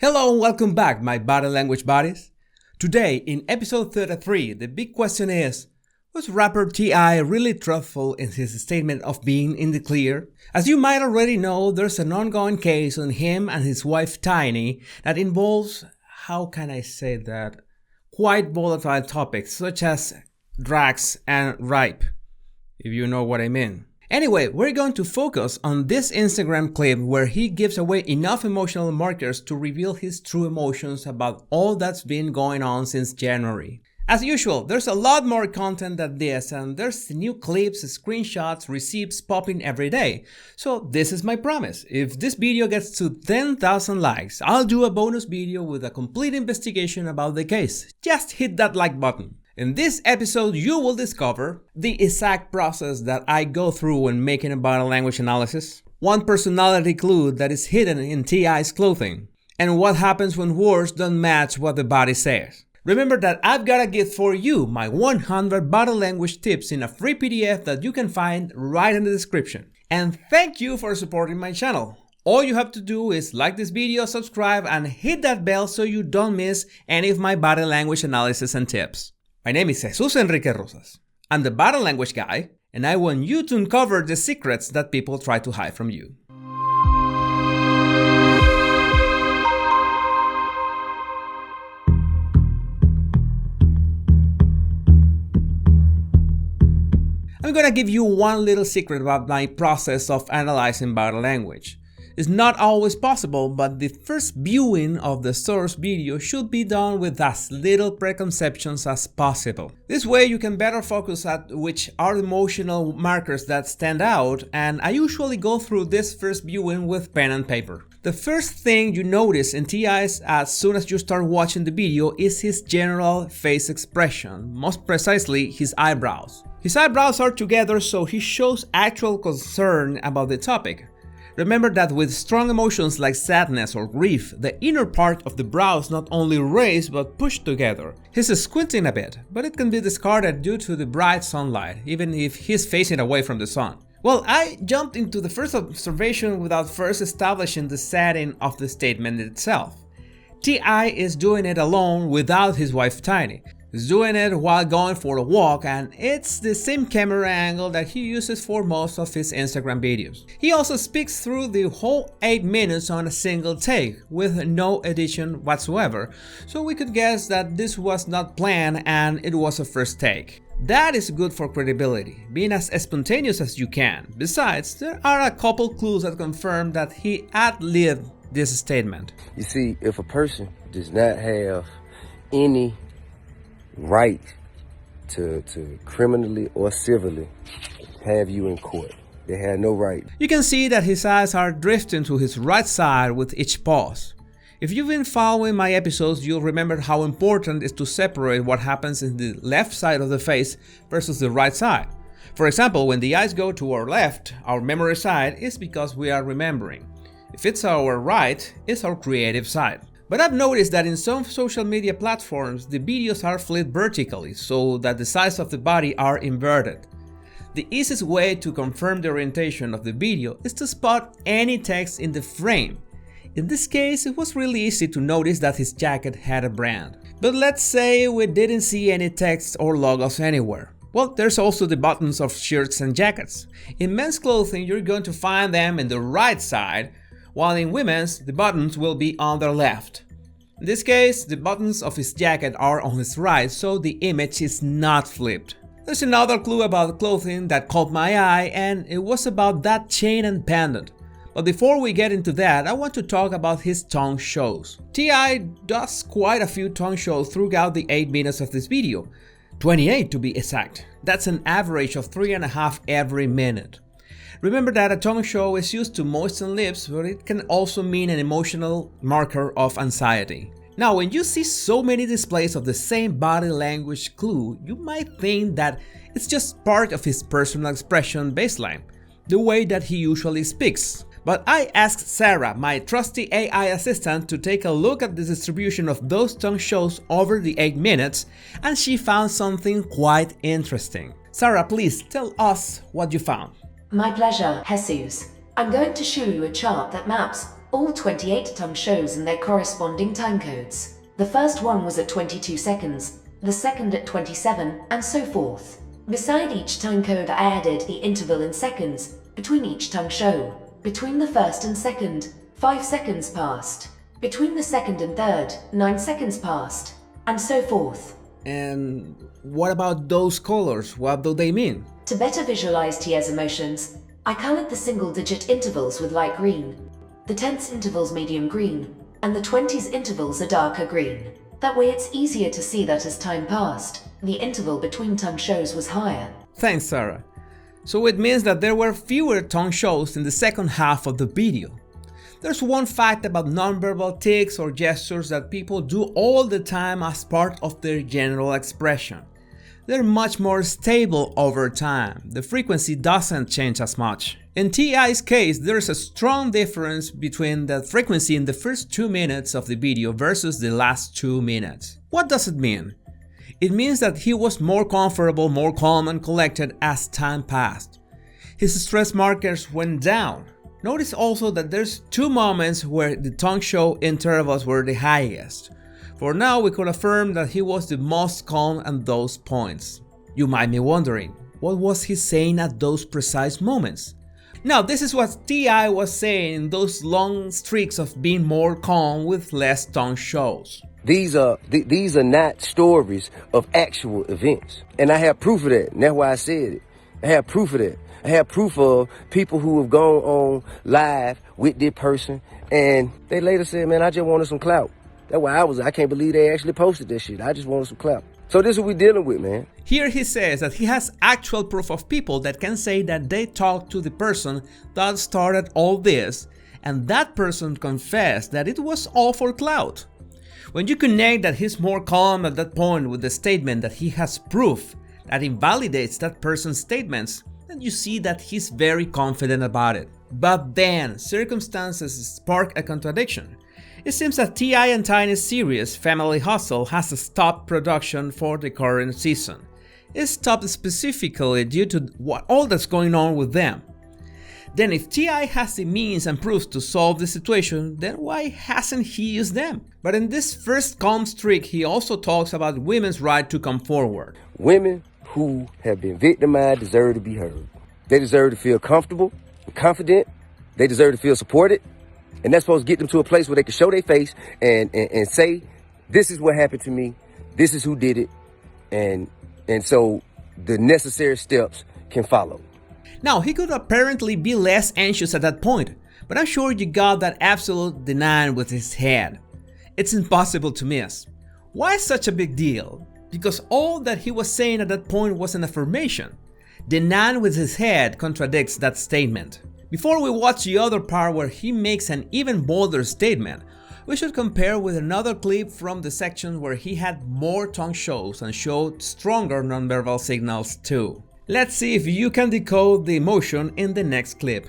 Hello and welcome back, my body language buddies. Today, in episode 33, the big question is, was rapper T.I. really truthful in his statement of being in the clear? As you might already know, there's an ongoing case on him and his wife Tiny that involves, how can I say that, quite volatile topics such as drugs and rape, if you know what I mean. Anyway, we're going to focus on this Instagram clip where he gives away enough emotional markers to reveal his true emotions about all that's been going on since January. As usual, there's a lot more content than this, and there's new clips, screenshots, receipts popping every day. So this is my promise. If this video gets to 10,000 likes, I'll do a bonus video with a complete investigation about the case. Just hit that like button. In this episode, you will discover the exact process that I go through when making a body language analysis, one personality clue that is hidden in T.I.'s clothing, and what happens when words don't match what the body says. Remember that I've got a gift for you, my 100 body language tips in a free PDF that you can find right in the description. And thank you for supporting my channel. All you have to do is like this video, subscribe, and hit that bell so you don't miss any of my body language analysis and tips. My name is Jesus Enrique Rosas. I'm the body language guy, and I want you to uncover the secrets that people try to hide from you. I'm gonna give you one little secret about my process of analyzing body language. It's not always possible, but the first viewing of the source video should be done with as little preconceptions as possible. This way you can better focus at which are the emotional markers that stand out, and I usually go through this first viewing with pen and paper. The first thing you notice in T.I.'s as soon as you start watching the video is his general face expression, most precisely his eyebrows. His eyebrows are together, so he shows actual concern about the topic. Remember that with strong emotions like sadness or grief, the inner part of the brows not only raise but push together. He's squinting a bit, but it can be discarded due to the bright sunlight, even if he's facing away from the sun. Well, I jumped into the first observation without first establishing the setting of the statement itself. T.I. is doing it alone without his wife Tiny. He's doing it while going for a walk, and it's the same camera angle that he uses for most of his Instagram videos. He also speaks through the whole 8 minutes on a single take, with no edition whatsoever, so we could guess that this was not planned and it was a first take. That is good for credibility, being as spontaneous as you can. Besides, there are a couple clues that confirm that he ad-libbed this statement. You see, if a person does not have any right to criminally or civilly have you in court, they have no right. You can see that his eyes are drifting to his right side with each pause. If you've been following my episodes, you'll remember how important it is to separate what happens in the left side of the face versus the right side. For example, when the eyes go to our left, our memory side, is because we are remembering. If it's our right, it's our creative side. But I've noticed that in some social media platforms, the videos are flipped vertically so that the sides of the body are inverted. The easiest way to confirm the orientation of the video is to spot any text in the frame. In this case, it was really easy to notice that his jacket had a brand. But let's say we didn't see any text or logos anywhere. Well, there's also the buttons of shirts and jackets. In men's clothing, you're going to find them in the right side, while in women's, the buttons will be on their left. In this case, the buttons of his jacket are on his right, so the image is not flipped. There's another clue about clothing that caught my eye, and it was about that chain and pendant. But before we get into that, I want to talk about his tongue shows. T.I. does quite a few tongue shows throughout the 8 minutes of this video. 28 to be exact. That's an average of 3.5 every minute. Remember that a tongue show is used to moisten lips, but it can also mean an emotional marker of anxiety. Now, when you see so many displays of the same body language clue, you might think that it's just part of his personal expression baseline, the way that he usually speaks. But I asked Sarah, my trusty AI assistant, to take a look at the distribution of those tongue shows over the 8 minutes, and she found something quite interesting. Sarah, please tell us what you found. My pleasure, Jesus. I'm going to show you a chart that maps all 28 tongue shows and their corresponding time codes. The first one was at 22 seconds, the second at 27, and so forth. Beside each time code, I added the interval in seconds between each tongue show. Between the first and second, 5 seconds passed. Between the second and third, 9 seconds passed, and so forth. And what about those colors? What do they mean? To better visualize Tia's emotions, I colored the single-digit intervals with light green, the tenths intervals medium green, and the 20s intervals a darker green. That way it's easier to see that as time passed, the interval between tongue shows was higher. Thanks, Sarah. So it means that there were fewer tongue shows in the second half of the video. There's one fact about nonverbal tics or gestures that people do all the time as part of their general expression. They're much more stable over time. The frequency doesn't change as much. In T.I.'s case, there's a strong difference between the frequency in the first 2 minutes of the video versus the last 2 minutes. What does it mean? It means that he was more comfortable, more calm and collected as time passed. His stress markers went down. Notice also that there's 2 moments where the tongue show intervals were the highest. For now, we could affirm that he was the most calm at those points. You might be wondering, what was he saying at those precise moments? Now, this is what T.I. was saying in those long streaks of being more calm with less tongue shows. These are not stories of actual events. And I have proof of that. And that's why I said it. I have proof of that. I have proof of people who have gone on live with this person and they later said, man, I just wanted some clout. That's why I can't believe they actually posted this shit. I just wanted some clout. So this is what we're dealing with, man. Here he says that he has actual proof of people that can say that they talked to the person that started all this, and that person confessed that it was all for clout. When you connect that he's more calm at that point with the statement that he has proof that invalidates that person's statements, then you see that he's very confident about it. But then, circumstances spark a contradiction. It seems that T.I. and Tiny's series, Family Hustle, has stopped production for the current season. It stopped specifically due to all that's going on with them. Then if T.I. has the means and proofs to solve the situation, then why hasn't he used them? But in this first calm streak, he also talks about women's right to come forward. Women who have been victimized deserve to be heard. They deserve to feel comfortable and confident. They deserve to feel supported. And that's supposed to get them to a place where they can show their face and say, this is what happened to me. This is who did it. And so the necessary steps can follow. Now, he could apparently be less anxious at that point, but I'm sure you got that absolute denying with his head. It's impossible to miss. Why such a big deal? Because all that he was saying at that point was an affirmation. Denying with his head contradicts that statement. Before we watch the other part where he makes an even bolder statement, we should compare with another clip from the section where he had more tongue shows and showed stronger nonverbal signals too. Let's see if you can decode the emotion in the next clip.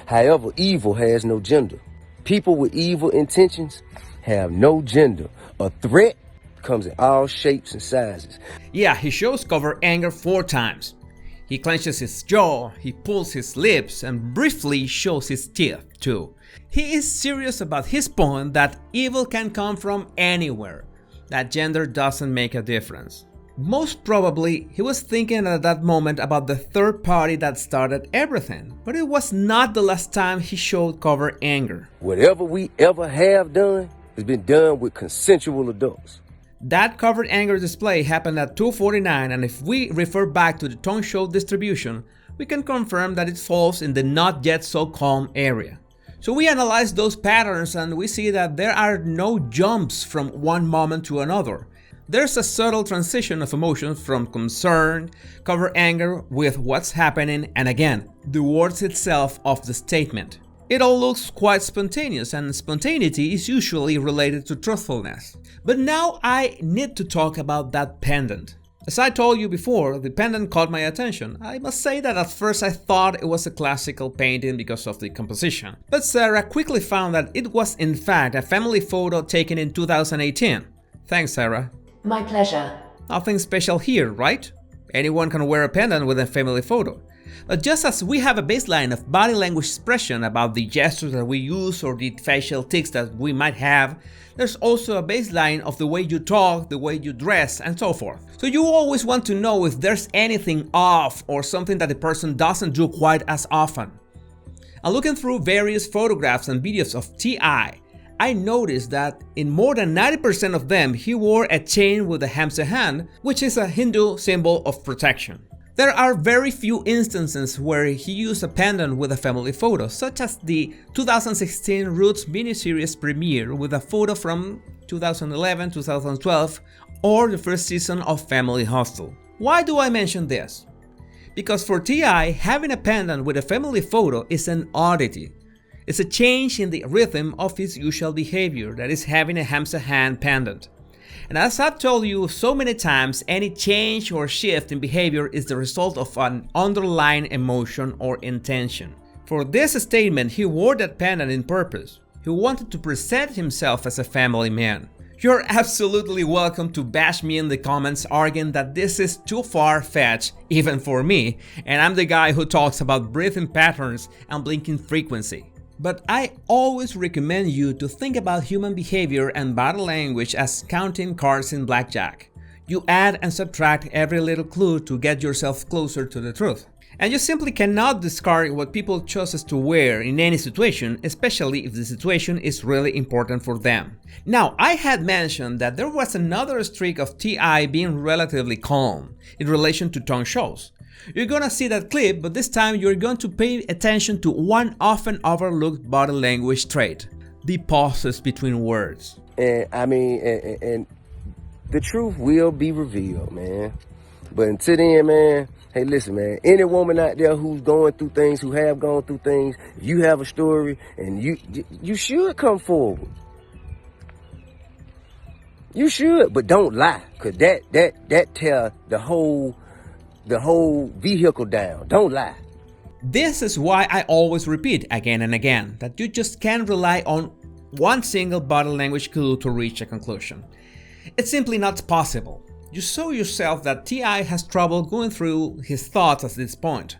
However, evil has no gender. People with evil intentions have no gender. A threat comes in all shapes and sizes. Yeah, he shows covert anger 4 times. He clenches his jaw, he pulls his lips, and briefly shows his teeth too. He is serious about his point that evil can come from anywhere, that gender doesn't make a difference. Most probably, he was thinking at that moment about the third party that started everything, but it was not the last time he showed covert anger. Whatever we ever have done has been done with consensual adults. That covert anger display happened at 2:49, and if we refer back to the tongue show distribution, we can confirm that it falls in the not yet so calm area. So we analyze those patterns and we see that there are no jumps from one moment to another. There's a subtle transition of emotions from concern, covert anger with what's happening, and again, the words itself of the statement. It all looks quite spontaneous, and spontaneity is usually related to truthfulness. But now I need to talk about that pendant. As I told you before, the pendant caught my attention. I must say that at first I thought it was a classical painting because of the composition. But Sarah quickly found that it was in fact a family photo taken in 2018. Thanks, Sarah. My pleasure. Nothing special here, right? Anyone can wear a pendant with a family photo. But just as we have a baseline of body language expression about the gestures that we use or the facial tics that we might have, there's also a baseline of the way you talk, the way you dress, and so forth. So you always want to know if there's anything off or something that the person doesn't do quite as often. And looking through various photographs and videos of T.I., I noticed that in more than 90% of them he wore a chain with a Hamsa hand, which is a Hindu symbol of protection. There are very few instances where he used a pendant with a family photo, such as the 2016 Roots miniseries premiere with a photo from 2011-2012 or the first season of Family Hostel. Why do I mention this? Because for T.I., having a pendant with a family photo is an oddity. It's a change in the rhythm of his usual behavior, that is having a Hamsa hand pendant. And as I've told you so many times, any change or shift in behavior is the result of an underlying emotion or intention. For this statement, he wore that pendant in purpose. He wanted to present himself as a family man. You're absolutely welcome to bash me in the comments arguing that this is too far-fetched, even for me, and I'm the guy who talks about breathing patterns and blinking frequency. But I always recommend you to think about human behavior and body language as counting cards in blackjack. You add and subtract every little clue to get yourself closer to the truth. And you simply cannot discard what people choose to wear in any situation, especially if the situation is really important for them. Now, I had mentioned that there was another streak of T.I. being relatively calm in relation to tongue shows. You're gonna see that clip, but this time you're going to pay attention to one often overlooked body language trait: the pauses between words. And the truth will be revealed, man. But until then, man, hey, listen, man, any woman out there who's going through things, who have gone through things, if you have a story, and you should come forward. You should, but don't lie, cause that tear the whole vehicle down. Don't lie. This is why I always repeat again and again that you just can't rely on one single body language clue to reach a conclusion. It's simply not possible. You saw yourself that T.I. has trouble going through his thoughts at this point.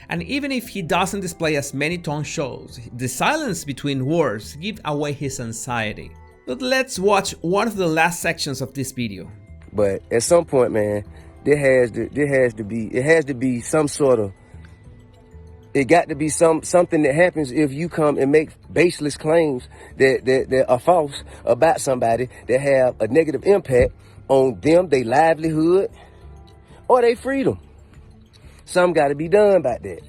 And even if he doesn't display as many tongue shows, the silence between words gives away his anxiety. But let's watch one of the last sections of this video. But at some point, man, it has to be some sort of, it got to be something that happens if you come and make baseless claims that are false about somebody that have a negative impact on them, their livelihood, or their freedom. Something got to be done about that.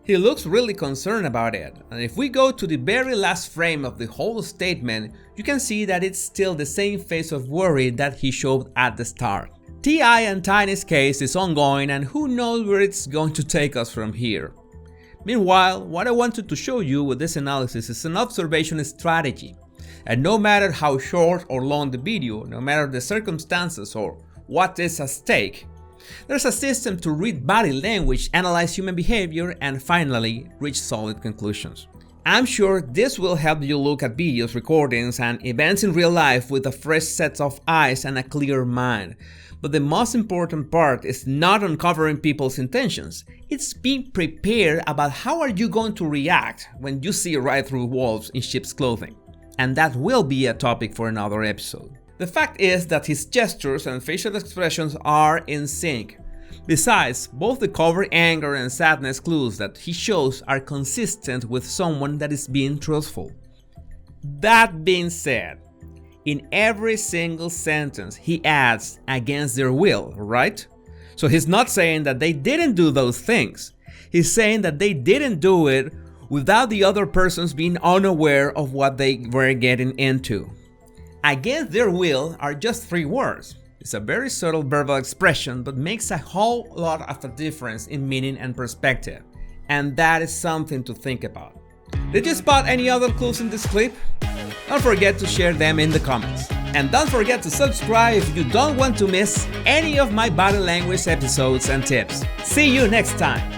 He looks really concerned about it, and if we go to the very last frame of the whole statement, you can see that it's still the same face of worry that he showed at the start. T.I. and Tiny's case is ongoing, and who knows where it's going to take us from here. Meanwhile, what I wanted to show you with this analysis is an observation strategy. And no matter how short or long the video, no matter the circumstances or what is at stake, there's a system to read body language, analyze human behavior, and finally reach solid conclusions. I'm sure this will help you look at videos, recordings, and events in real life with a fresh set of eyes and a clear mind. But the most important part is not uncovering people's intentions. It's being prepared about how are you going to react when you see right through wolves in sheep's clothing. And that will be a topic for another episode. The fact is that his gestures and facial expressions are in sync. Besides, both the covert anger and sadness clues that he shows are consistent with someone that is being truthful. That being said, in every single sentence he adds against their will, right? So he's not saying that they didn't do those things. He's saying that they didn't do it without the other persons being unaware of what they were getting into. Against their will are just 3 words. It's a very subtle verbal expression, but makes a whole lot of a difference in meaning and perspective. And that is something to think about. Did you spot any other clues in this clip? Don't forget to share them in the comments. And don't forget to subscribe if you don't want to miss any of my body language episodes and tips. See you next time!